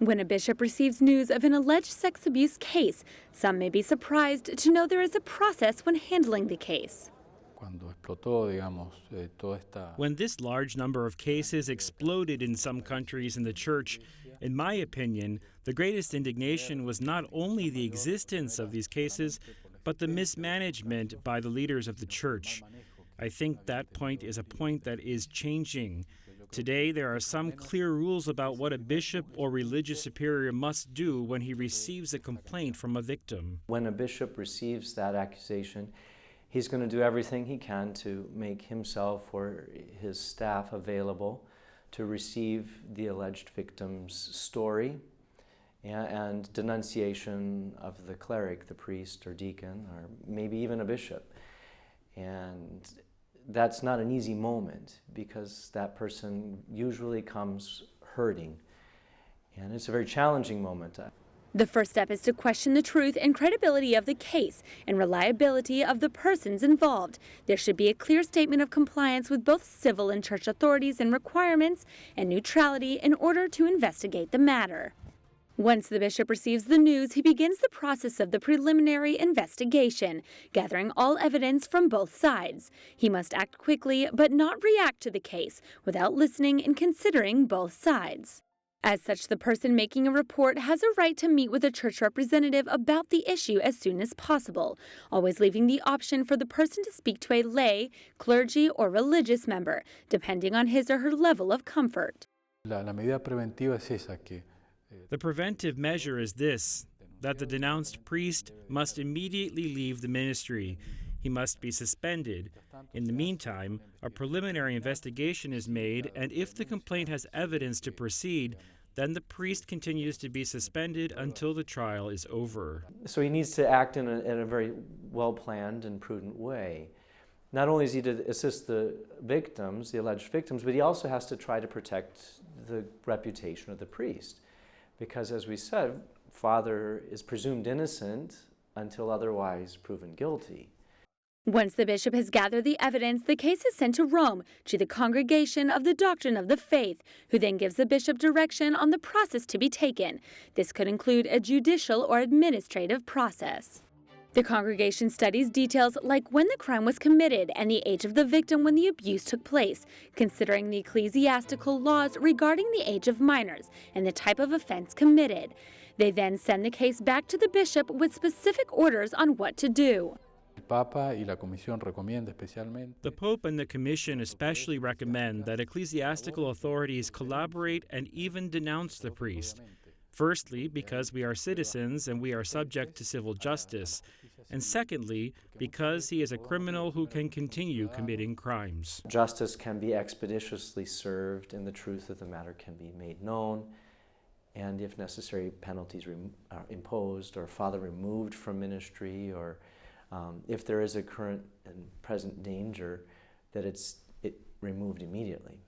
When a bishop receives news of an alleged sex abuse case, some may be surprised to know there is a process when handling the case. When this large number of cases exploded in some countries in the church, in my opinion, the greatest indignation was not only the existence of these cases, but the mismanagement by the leaders of the church. I think that point is a point that is changing. Today, there are some clear rules about what a bishop or religious superior must do when he receives a complaint from a victim. When a bishop receives that accusation, he's going to do everything he can to make himself or his staff available to receive the alleged victim's story and denunciation of the cleric, the priest or deacon, or maybe even a bishop. And that's not an easy moment because that person usually comes hurting. And it's a very challenging moment. The first step is to question the truth and credibility of the case and reliability of the persons involved. There should be a clear statement of compliance with both civil and church authorities and requirements and neutrality in order to investigate the matter. Once the bishop receives the news, he begins the process of the preliminary investigation, gathering all evidence from both sides. He must act quickly but not react to the case without listening and considering both sides. As such, the person making a report has a right to meet with a church representative about the issue as soon as possible, always leaving the option for the person to speak to a lay, clergy, or religious member, depending on his or her level of comfort. The preventive measure is this, that the denounced priest must immediately leave the ministry. He must be suspended. In the meantime, a preliminary investigation is made, and if the complaint has evidence to proceed, then the priest continues to be suspended until the trial is over. So he needs to act in a very well-planned and prudent way. Not only is he to assist the victims, the alleged victims, but he also has to try to protect the reputation of the priest. Because as we said, father is presumed innocent until otherwise proven guilty. Once the bishop has gathered the evidence, the case is sent to Rome to the Congregation of the Doctrine of the Faith, who then gives the bishop direction on the process to be taken. This could include a judicial or administrative process. The congregation studies details like when the crime was committed and the age of the victim when the abuse took place, considering the ecclesiastical laws regarding the age of minors and the type of offense committed. They then send the case back to the bishop with specific orders on what to do. The Pope and the Commission especially recommend that ecclesiastical authorities collaborate and even denounce the priest. Firstly, because we are citizens and we are subject to civil justice. And secondly, because he is a criminal who can continue committing crimes. Justice can be expeditiously served and the truth of the matter can be made known. And if necessary, penalties are imposed or father removed from ministry, or if there is a current and present danger, that it's removed immediately.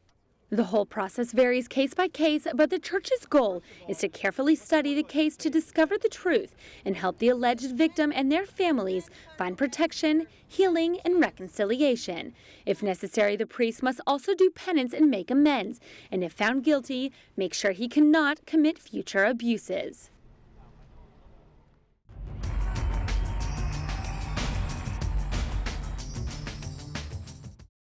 The whole process varies case by case, but the church's goal is to carefully study the case to discover the truth and help the alleged victim and their families find protection, healing, and reconciliation. If necessary, the priest must also do penance and make amends, and if found guilty, make sure he cannot commit future abuses.